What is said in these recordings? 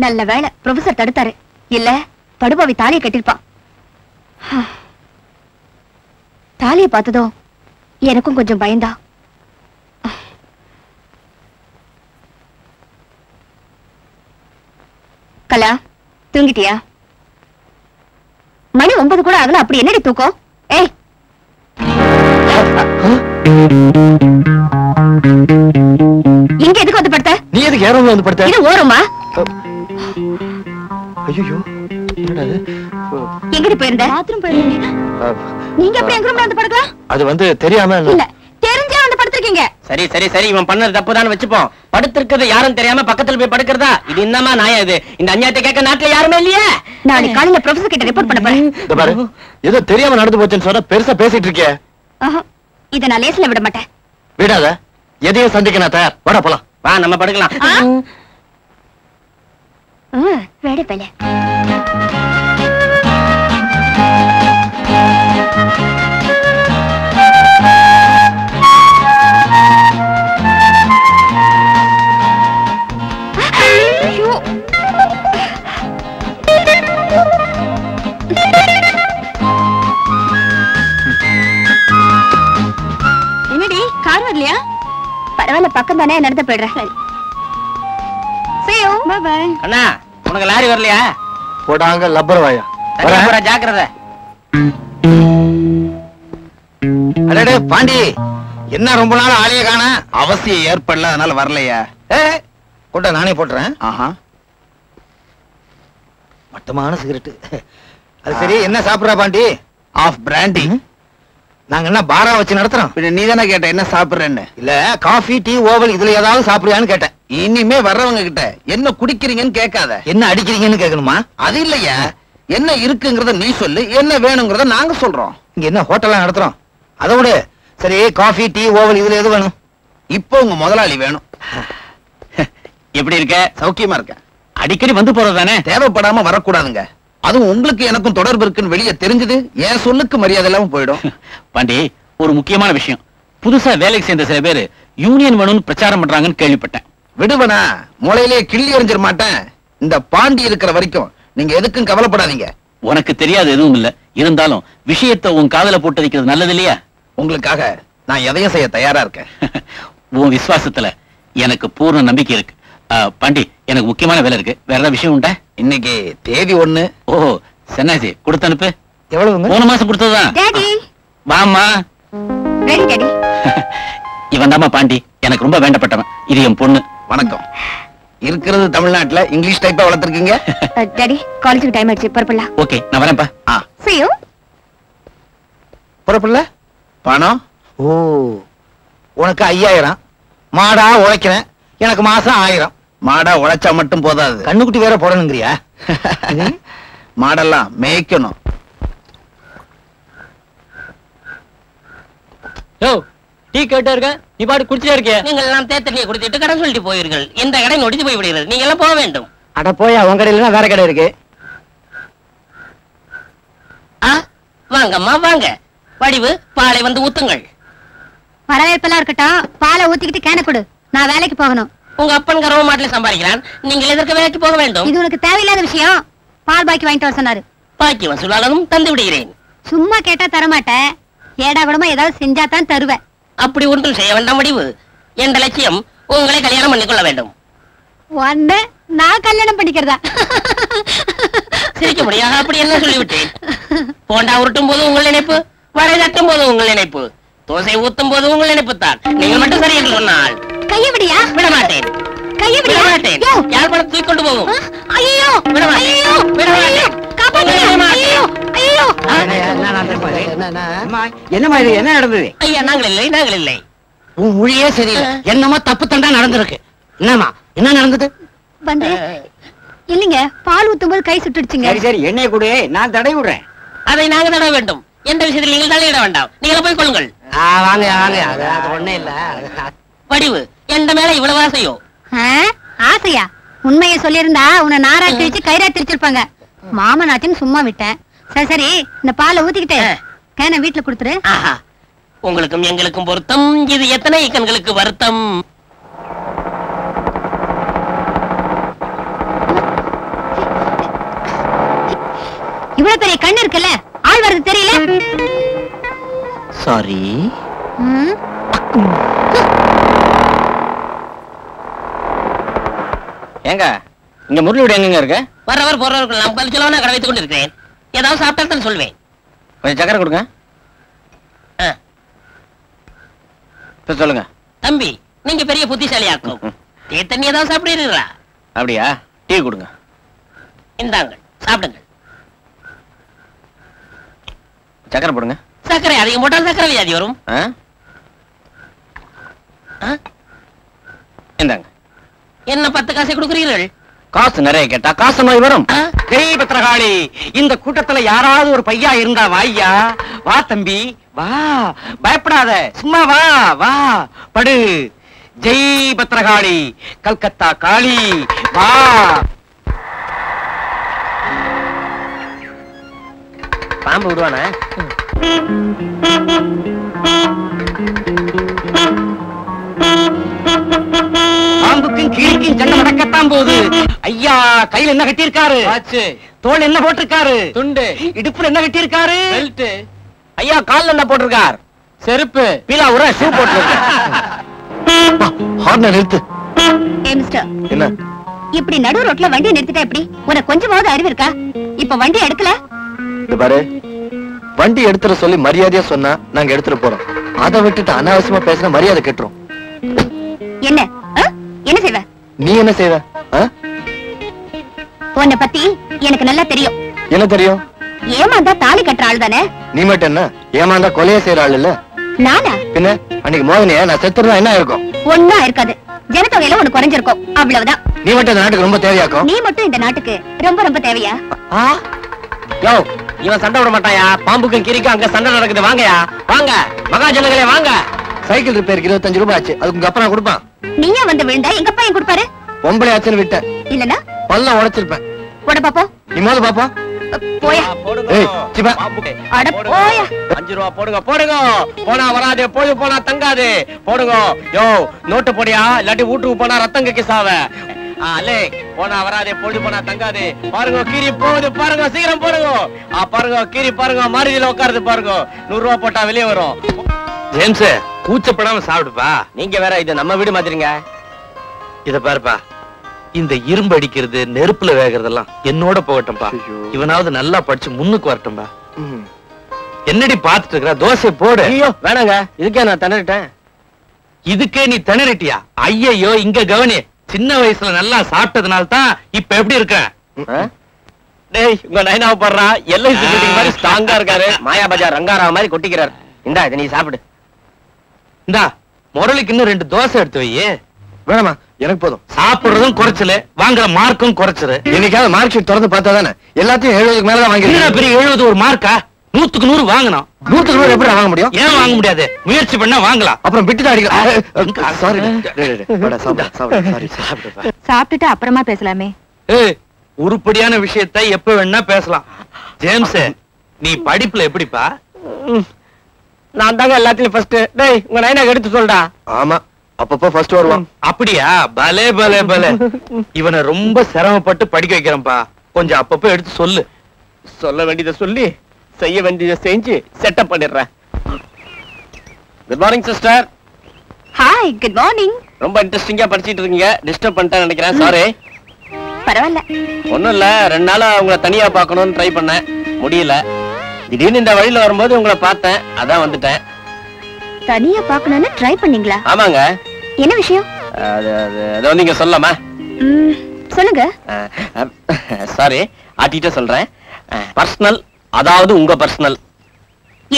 நல்ல வேளை ப்ரொஃபசர் தடுத்தாரு, இல்ல படுபாவி தாலியை கட்டிருப்பான். தாலியை பார்த்ததும் எனக்கும் கொஞ்சம் பயந்தா. கலா, தூங்கிட்டியா? மணி 9 கூட ஆகல, அப்படி என்னடி தூக்கம்? ஏய், இங்க எதுக்கு வந்து படுத்த? நீ எதுக்கு ஏறோம்ல வந்து படுத்த? இது ஓரமா? ஐயோ, எங்கடி போயிருந்த? பாத்ரூம் போயிருந்தீங்க. நீங்க எப்படி எங்க ரூம்ல வந்து படுக்கலாம்? அது வந்து தெரியாம இல்ல, தெரிஞ்சே வந்து படுத்துறீங்க. சரி சரி சரி, இவன் பண்ணது தப்புதான் வச்சுப்போம். படுத்திருக்கிறது யாரும் தெரியாம பக்கத்துல போய் படுக்கிறதா? இது என்னமா நாயா இது? இந்த அநியாயத்தை கேட்க நாட்டுல யாருமே இல்லையே. நாளைக்கு காலையில ப்ரொஃபசர் கிட்ட ரிப்போர்ட் பண்ண போறேன். பாரு, ஏதோ தெரியாம நடந்து போச்சுன்னு சொன்னா பெருசா பேசிட்டு இருக்கே. இத நான் லேஸ்ல விட மாட்டேன். விடாத, எதையும் சந்திக்க நான் தயார். வாடா போலாம். வா, நம்ம படுக்கலாம். வேட பேல. என்னடி கார் வரலையா? பரவாயில்ல, பக்கம் தானே, நடந்து போயிடுறேன். See you. Bye bye. அண்ணா, உனக்கு லாரி வரலையா? போடாங்க லப்பர் வாயா. வரேன், ஜாக்கிரதை. அடடே பாண்டி, என்ன ரொம்ப நாள் ஆளைய காண? அவசியம் ஏற்படல, அதனால வரலையா? கொட்ட நானே போட்டுறேன். மட்டமான சிகரெட். அது சரி, என்ன சாப்பிடுறா பாண்டி? Of brandy. நாங்க என்ன பாரா வச்சு நடத்துறோம்? நீ தானே கேட்ட என்ன சாப்பிடுறேன்னு. இல்ல, காஃபி, டீ, ஓவல் இதுல ஏதாவது சாப்பிடுறியான்னு கேட்டேன். இனிமே வர்றவங்க கிட்ட என்ன குடிக்கிறீங்கன்னு கேட்காத, என்ன அடிக்கிறீங்கன்னு கேட்கணுமா? அது இல்லையா, என்ன இருக்குங்கிறத நீ சொல்லு, என்ன வேணுங்கிறத நாங்க சொல்றோம். இங்க என்ன ஹோட்டலா நடத்துறோம்? அதை விட சரி, காஃபி, டீ, ஓவல் இதுல எது வேணும்? இப்போ உங்க முதலாளி வேணும். எப்படி இருக்க? சௌக்கியமா இருக்க? அடிக்கடி வந்து போறதானே? தேவைப்படாம வரக்கூடாதுங்க. அதுவும் உங்களுக்கு எனக்கும் தொடர்பு இருக்குன்னு வெளியே தெரிஞ்சது என் சொல்லுக்கு மரியாதை இல்லாம போயிடும். பாண்டி, ஒரு முக்கியமான விஷயம். புதுசா வேலைக்கு சேர்ந்த சில பேரு யூனியன் வேணும்னு பிரச்சாரம் பண்றாங்கன்னு கேள்விப்பட்டேன். விடுவனா, மூளையிலே கிள்ளி எறிஞ்சிட மாட்டேன். இந்த பாண்டி இருக்கிற வரைக்கும் நீங்க எதுக்கும் கவலைப்படாதீங்க. உனக்கு தெரியாது எதுவும் இல்ல, இருந்தாலும் விஷயத்தை உன் காதல போட்டு வைக்கிறது நல்லது இல்லையா? உங்களுக்காக நான் எதையும் செய்ய தயாரா இருக்கேன். உன் விசுவாசத்துல எனக்கு பூர்ண நம்பிக்கை இருக்கு. பாண்டி, எனக்கு முக்கியமான வேலை இருக்கு. வேற ஏதாவது விஷயம் உண்டா? இன்னைக்கு தேதி 1. ஓ, சன்னாசி, கொடுத்து அனுப்பு. எவ்வளவுங்க? போன மாசம் கொடுத்ததுதான். டாடி, வாமா. Ready daddy. இவன் தாமா பாண்டி, எனக்கு ரொம்ப வேண்டப்பட்டவன். இது என் பொண்ணு. வணக்கம். இருக்கிறது தமிழ்நாட்டுல, இங்கிலீஷ் டைப்பா வளர்த்திருக்கீங்க. டாடி, காலேஜுக்கு டைம் ஆயிடுச்சு, புறப்படலாம். ஓகே, நான் வரேன்ப்பா. See you. புறப்படல? பணம்? ஓ, உனக்கு 5000. மாடா உழைக்கிறேன், எனக்கு மாசம் 1000. மாடா உழைச்சா மட்டும் போதாது, கண்ணுக்குட்டி வேற போடணுங்கிறியா? மாடெல்லாம் மேய்க்கணும். டீ கேட்டா இருக்க, நீ பாட்டு குடிச்சிட்டே இருக்கிய. நீங்கள் எல்லாம் தேத்தனியை குடிச்சிட்டு கடன் சொல்லிட்டு போயிருங்கள். இந்த கடை நொடிச்சு போய் விடுகிறது. நீங்க எல்லாம் போக வேண்டும். அட போயா, உன் கடையில வேற கடை இருக்கு. வாங்கம்மா வாங்க. வடிவு, பாலை வந்து ஊத்துங்கள். வரவேற்பெல்லாம் இருக்கட்டும், பாலை ஊத்திக்கிட்டு கேன கொடு, நான் வேலைக்கு போகணும். உங்க அப்பன் கரவ மாட்டில சம்பாதிக்கிறான், நீங்கள் எதற்கு வேலைக்கு போக வேண்டும்? இது உனக்கு தேவையில்லாத விஷயம். பால் பாக்கி வாங்கிட்டு வர சொன்னாரு. பாக்கி வசூலாளனும் தந்து விடுகிறேன். சும்மா கேட்டா தரமாட்டேன், ஏடா கூடமா ஏதாவது செஞ்சா தான் தருவேன். அப்படி ஒன்றும் செய்ய வேண்டாம் வடிவு. என்ற லட்சியம் உங்களை கல்யாணம் பண்ணிக்கொள்ள வேண்டும். ஒன்னு நான் கல்யாணம் பண்ணிக்கிறதா? சிரிக்க முடியாது, அப்படி என்ன சொல்லிவிட்டேன். போண்டா உருட்டும் போது உங்கள் நினைப்பு, வடை தட்டும் போது உங்கள் நினைப்பு, தோசை ஊத்தும் போது உங்கள் நினைப்பு தான். நீங்கள் மட்டும் சரி என்று சொன்னால் கையபடியா? விட மாட்டேன். கையபடியா? விட மாட்டேன். யார் பணத்தை தூக்கி கொண்டு போகும்? ஐயோ, விட மாட்டேன். விட மாட்டேன். என்னமா இது, என்ன நடந்தது? ஐயா, நாங்கள் இல்லை, நாங்கள் இல்லை. உன் மொழியே சரியில்லை, என்னமா தப்பு தண்டா நடந்திருக்கு. என்னமா, என்ன நடந்தது? வந்து இல்லைங்க, பால் ஊத்தும் போது கை சுட்டுடுச்சுங்க. சரி சரி, எண்ணெய் கொடு, நான் தடை விடுறேன். அதை நாங்கள் தட வேண்டும். எந்த விஷயத்தில் நீங்கள் தலையிட வேண்டாம். நீங்கள் போய் கொள்ளுங்கள். வாங்க வாங்க, அது ஒண்ணே இல்ல. வடிவு, எந்த மேல இவ்வளவு ஆசையோ? ஆசையா? உண்மையை சொல்லியிருந்தா உன்னை நாரா திரிச்சு கயிறா திரிச்சிருப்பாங்க. மாமனாச்சுன்னு சும்மா விட்டேன். சரி சரி, இந்த பாலை ஊத்திக்கிட்டு கேன வீட்டுல கொடுத்துரு. உங்களுக்கும் எங்களுக்கும் பொருத்தம், இது எத்தனை கண்களுக்கு வருத்தம். இவ்வளவு பெரிய கண்ணு இருக்குல்ல, ஆள் வர்றது தெரியல. சாரி. ஏங்க இங்க முரளி வீடு எங்க இருக்கு? வர்றவர் போறவர்கள் நாம் கழிச்சலாம் கடை வைத்துக் கொண்டிருக்கிறேன். ஏதாவது சாப்பிட்டா சொல்லுவேன். கொஞ்சம் சக்கரை கொடுங்க. சொல்லுங்க தம்பி, நீங்க பெரிய புத்திசாலியாக்கும். டீ தண்ணி ஏதாவது சாப்பிடுறீங்களா? அப்படியா? டீ கொடுங்க. இந்தாங்க சாப்பிடுங்க. சக்கரை போடுங்க. சக்கரை அதிகம் போட்டால் சக்கரை வியாதி வரும். இந்தாங்க. என்ன 10 காசை கொடுக்குறீர்கள்? காசு நிறைய கேட்டா காசு நோய் வரும். ஜெய் பத்திரகாளி, இந்த கூட்டத்துல யாராவது ஒரு பையா இருந்தா வாய்யா. வா தம்பி வா, பயப்படாத, சும்மா வா வா படு. ஜெய் பத்திரகாளி, கல்கத்தா காளி வா. பாம்பு விடுவானே. பாம்புக்கும் கீழிக்கும் சண்டை நடக்கத்தான் போகுது. ஐயா கையில என்ன கட்டியிருக்காரு? தோல் என்ன போட்டிருக்காரு? துண்டு. இடுப்புல என்ன கட்டியிருக்காரு? பெல்ட். ஐயா கால்ல என்ன போட்டிருக்கார்? செருப்பு. பீலா உர ஷூ போட்டிருக்கார். ஹார்ன் நிறுத்து. மிஸ்டர், என்ன இப்படி நடு ரோட்ல வண்டி நிறுத்திட்டா எப்படி? உனக்கு கொஞ்சமாவது அறிவு இருக்கா? இப்ப வண்டி எடுக்கல. இது பாரு, வண்டி எடுத்துற சொல்லி மரியாதையா சொன்னா நாங்க எடுத்துட்டு போறோம். அதை விட்டுட்டு அனாவசியமா பேசினா மரியாதை கெட்டுரும். என்ன என்ன செய்வ? நீ என்ன செய்வ? உன்னை பத்தி எனக்கு நல்லா தெரியும். என்ன தெரியும்? ஏமாந்தா தாலி கட்டுற ஆள் தானே. நீ மட்டும் என்ன ஏமாந்தா கொலையே செய்யற ஆள் இல்ல? நானா? பின்ன அன்னைக்கு மோகனியா நான் செத்துறதா என்ன இருக்கும்? ஒண்ணா இருக்காது. ஜனத்தொகையில ஒண்ணு குறைஞ்சிருக்கும், அவ்வளவுதான். நீ மட்டும் இந்த நாட்டுக்கு ரொம்ப தேவையாக்கும். நீ மட்டும் இந்த நாட்டுக்கு ரொம்ப ரொம்ப தேவையா? யோ, இவன் சண்டை விட மாட்டாயா. பாம்புக்கும் கிரிக்கும் அங்க சண்டை நடக்குது. வாங்கயா வாங்க மகாஜனங்களே வாங்க. சைக்கிள் ரிப்பேருக்கு 25 ரூபாய் ஆச்சு. அதுக்கு உங்க அப்பா நான் கொடுப்பான். நீயா வந்து விழுந்தா எங்க பையன் கொடுப்பாரு? பொம்பளை ஆச்சுன்னு விட்டேன். இல்லனா பல்ல உடைச்சிருப்பேன். போட பாப்போம். நீ மோத பாப்பா. போயா. ஏய் சிவா, அட போயா. 5 ரூபா போடுங்க போடுங்க. போனா வராதே, போய் போனா தங்காதே. போடுங்க. யோ நோட்டு போடியா, இல்லாட்டி வீட்டுக்கு போனா ரத்தம் கக்கி சாவ. அலே போனா வராதே, பொழுது போனா தங்காதே. பாருங்க கீரி போகுது பாருங்க, சீக்கிரம் போடுங்க. பாருங்க கீரி பாருங்க, மாறியில உட்காருது பாருங்க. 100 ரூபா போட்டா வெளியே வரும். ஜேம்ஸ் கூச்சப்படாம சாப்பிடுப்பா. நீங்க வேற, இது நம்ம வீடு மாதிரிங்க. இத பாருப்பா, இந்த இரும்பு அடிக்கிறது நெருப்புல வேகிறதெல்லாம் என்னோட போகட்டும்பா. இவனாவது நல்லா படிச்சு முன்னுக்கு வரட்டும்பா. என்னடி பாத்துட்டு இருக்கற? தோசை போடு. ஐயோ வேணாங்க, இதுக்கே நான் திணறிட்டேன். இதுக்கே நீ திணறிட்டியா? ஐயையோ, இங்க கவனி. சின்ன வயசுல நல்லா சாப்பிட்டதுனால தான் இப்ப எப்படி இருக்க? டேய் உங்க நைனாவை பாடுறா, எல்ஐசி மீட்டிங் மாதிரி ஸ்ட்ராங்கா இருக்காரு. மாயா பஜார் ரங்காராவ மாதிரி கொட்டிக்கிறார். இந்தா இதை நீ சாப்பிடு. இந்தா முரளிக்கு இன்னும் 2 தோசை எடுத்து வை. வேணாமா, எனக்கு போதும். சாப்பிடுறதும் குறைச்சல, வாங்குற மார்க்கும் குறைச்சரு. இன்னைக்காவது மார்க் ஷீட் திறந்து பார்த்தா தானே எல்லாத்தையும் 70க்கு மேலதான் வாங்கி. பெரிய 70 ஒரு மார்க்கா? 100க்கு 100 வாங்கணும். 100க்கு 100 எப்படி வாங்க முடியும்? ஏன் வாங்க முடியாது? முயற்சி பண்ணா வாங்கலாம். அப்புறம் விட்டு தான் அடிக்கலாம். சாரி. சாப்பிட்டுட்டு அப்புறமா பேசலாமே. ஏய், உருப்படியான விஷயத்தை எப்ப வேணா பேசலாம். ஜேம்ஸ், நீ படிப்புல எப்படிப்பா? நான் தாங்க எல்லாத்துலயும் ஃபர்ஸ்ட். டேய் உங்க நைனா எடுத்து சொல்டா. ஆமா, அப்பப்போ ஃபர்ஸ்ட் வருவான். அப்படியா? பலே பலே பலே. இவனை ரொம்ப சிரமப்பட்டு படிக்க வைக்கிறேன்ப்பா. கொஞ்சம் அப்பப்போ எடுத்து சொல்லு. சொல்ல வேண்டியதை சொல்லி செய்ய வேண்டியதை செஞ்சு செட்டப் பண்ணிடுறேன். Good morning sister. Hi, good morning. ரொம்ப இன்ட்ரெஸ்டிங்கா படிச்சிட்டு இருக்கீங்க. டிஸ்டர்ப் பண்ணிட்டேன்னு நினைக்கிறேன். சாரி. பரவாயில்ல. ஒண்ணும் இல்ல, 2 நாளா உங்களை தனியா பார்க்கணும்னு ட்ரை பண்ணேன், முடியல. திடீர்னு இந்த வழியில வரும்போது உங்களை பார்த்தேன், அதான் வந்துட்டேன். தனியா பார்க்கணும்னு ட்ரை பண்ணீங்களா? ஆமாங்க. என்ன விஷயம்? அது வந்து இங்க சொல்லலாமா? சொல்லுங்க. சாரி, ஆட்டிட்ட சொல்றேன். பர்சனல், அதாவது உங்க பர்சனல்.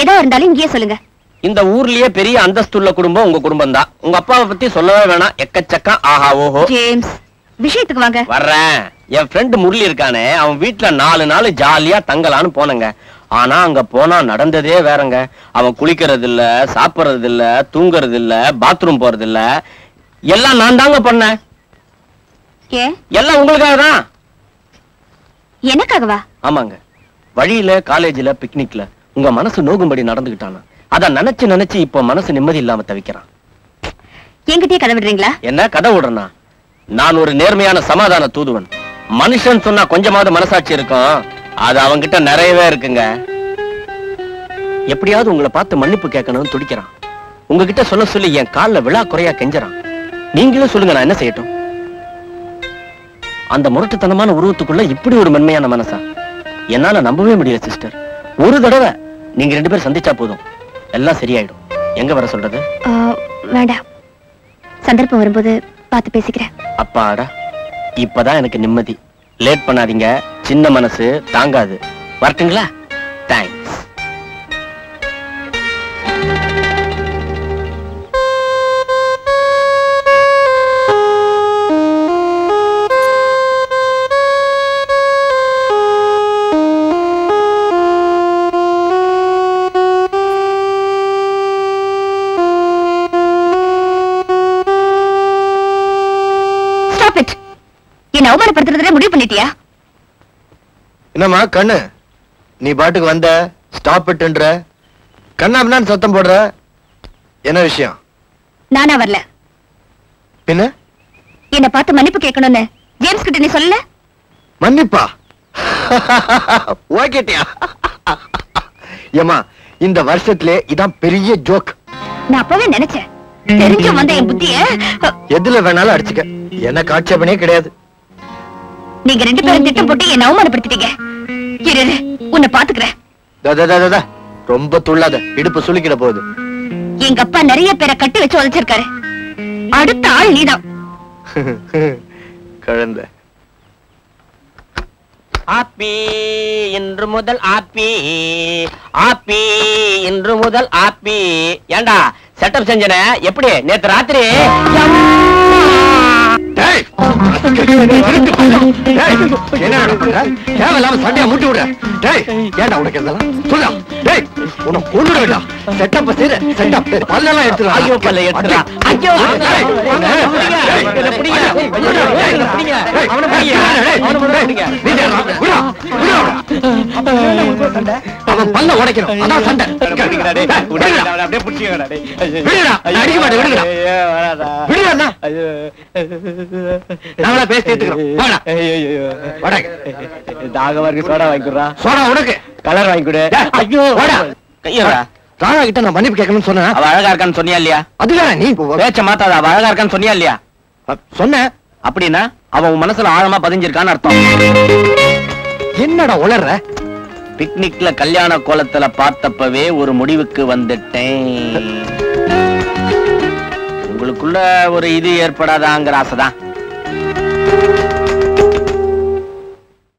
ஏதோ இருந்தாலும் இங்கேயே சொல்லுங்க. இந்த ஊர்லயே பெரிய அந்தஸ்துள்ள குடும்பம் உங்க குடும்பம் தான். உங்க அப்பாவை பத்தி சொல்லவே வேணாம், எக்கச்சக்கம் ஆஹா ஓஹோ. ஜேம்ஸ், விஷயத்துக்கு வாங்க. வர்றேன். என் ஃப்ரெண்ட் முரளி இருக்கானே, அவன் வீட்டுல 4 நாள் ஜாலியா தங்கலான்னு போனங்க. ஆனா அங்க போனா நடந்ததே வேறங்க. அவன் குளிக்கிறது இல்ல, சாப்பிடுறது இல்ல, தூங்குறது இல்ல, பாத்ரூம் போறது இல்ல. எல்லாம் நான் தாங்க பண்ணேன். எல்லாம் உங்களுக்காக தான். எனக்காகவா? ஆமாங்க. வழியில, காலேஜ்ல, பிக்னிக்ல உங்க மனசு நோகும்படி நடந்துகிட்டானா, அத நினைச்சு நினைச்சு இப்ப மனசு நிம்மதி இல்லாம தவிக்கிறான். என்கிட்டயே கதை விடுறீங்களா? என்ன கதை விடுறனா? நான் ஒரு நேர்மையான சமாதான தூதுவன். மனுஷன் சொன்னா கொஞ்சமாவது மனசாட்சி இருக்கும். அது அவங்கிட்ட நிறையவே இருக்குங்க. எப்படியாவது உங்களை பார்த்து மன்னிப்பு கேட்கணும்னு துடிக்கிறான். உங்ககிட்ட சொல்ல சொல்லி என் கால்ல விழா குறையா கெஞ்சறான். நீங்களும் சொல்லுங்க, நான் என்ன செய்யட்டும்? அந்த முரட்டுத்தனமான உருவத்துக்குள்ள இப்படி ஒரு மென்மையான மனசா? என்னால நம்பவே முடியல சிஸ்டர். ஒரு தடவை நீங்க 2 பேரும் சந்திச்சா போதும், எல்லாம் சரியாயிடும். எங்க வர சொல்றது? வேண்டாம், சந்தர்ப்பம் வரும்போது பார்த்து பேசிக்கிறேன். அப்பாடா, இப்பதான் எனக்கு நிம்மதி. லேட் பண்ணாதீங்க, சின்ன மனசு தாங்காது. வரட்டுங்களா? தேங்க்ஸ். என்ன அவமானப்படுத்துறதுல முடிவு பண்ணிட்டியா? என்னம்மா கண்ணு, நீ பாட்டுக்கு வந்த ஸ்டாப் இட்டுன்ற கண்ணாபின்னான்னு சத்தம் போடுற, என்ன விஷயம்? நானா வரல. பின்ன என்ன பார்த்து மன்னிப்பு கேட்கணும்னு ஜேம்ஸ் கிட்ட நீ சொல்லல? மன்னிப்பா? ஓகேட்டியா? ஏமா, இந்த வருஷத்திலே இதான் பெரிய ஜோக். நான் அப்பவே நினைச்சேன். தெரிஞ்ச வந்த என் புத்திய எதுல வேணாலும் அடிச்சுக்க, எனக்கு ஆட்சேபனே கிடையாது. நீங்க 2 பேரும் திட்டம் போட்டு என்ன அவமானப்படுத்திட்டீங்க. இரு, உன்னை பாத்துக்கிறேன். ரொம்ப துள்ளாத, இடுப்பு சுளுக்கிட போகுது. எங்க அப்பா நிறைய பேரை கட்டி வச்சு உழைச்சிருக்காரு. அடுத்த ஆள் நீதான். குழந்தை ஆப்பி இன்று முதல் ஆப்பி, ஆப்பி இன்று முதல் ஆப்பி. ஏண்டா செட்டப் செஞ்சன எப்படி நேத்து ராத்திரி? தேவையில்லாம சண்டையா முட்டி விட. ஏண்டா உனக்கு இதெல்லாம் சொல்ல? உனக்கு கொண்டு வேண்டாம். செட்டப் செய்யற செட்டப் பல்லெல்லாம் எடுத்துடா. ஐயோ பல்ல எடுத்துடா. ஐயோ அவன் பல்ல உடைக்கணும், அதான் சண்டை. நாங்களா பேசி தீர்த்துக்கிறோம். தாகமா இருக்கு, சோடா வாங்கிக்கிறா. சோடா உனக்கு, கலர் வாங்கி கொடு. ஐயோ கையறா. ராணா கிட்ட நான் மன்னிப்பு கேட்கணும்னு சொன்னேன். அவ அழகா இருக்கான்னு சொன்னியா இல்லையா? அதுதான் நீ பேச்ச மாத்தாத. அவ அழகா இருக்கான்னு சொன்னியா இல்லையா? சொன்ன. அப்படின்னா அவன் உன் மனசுல ஆழமா பதிஞ்சிருக்கான்னு அர்த்தம். என்னடா உளர்ற? பிக்னிக்ல கல்யாண கோலத்துல பார்த்தப்பவே ஒரு முடிவுக்கு வந்துட்டேன். உங்களுக்குள்ள ஒரு இது ஏற்படாதாங்கிற ஆசைதான்.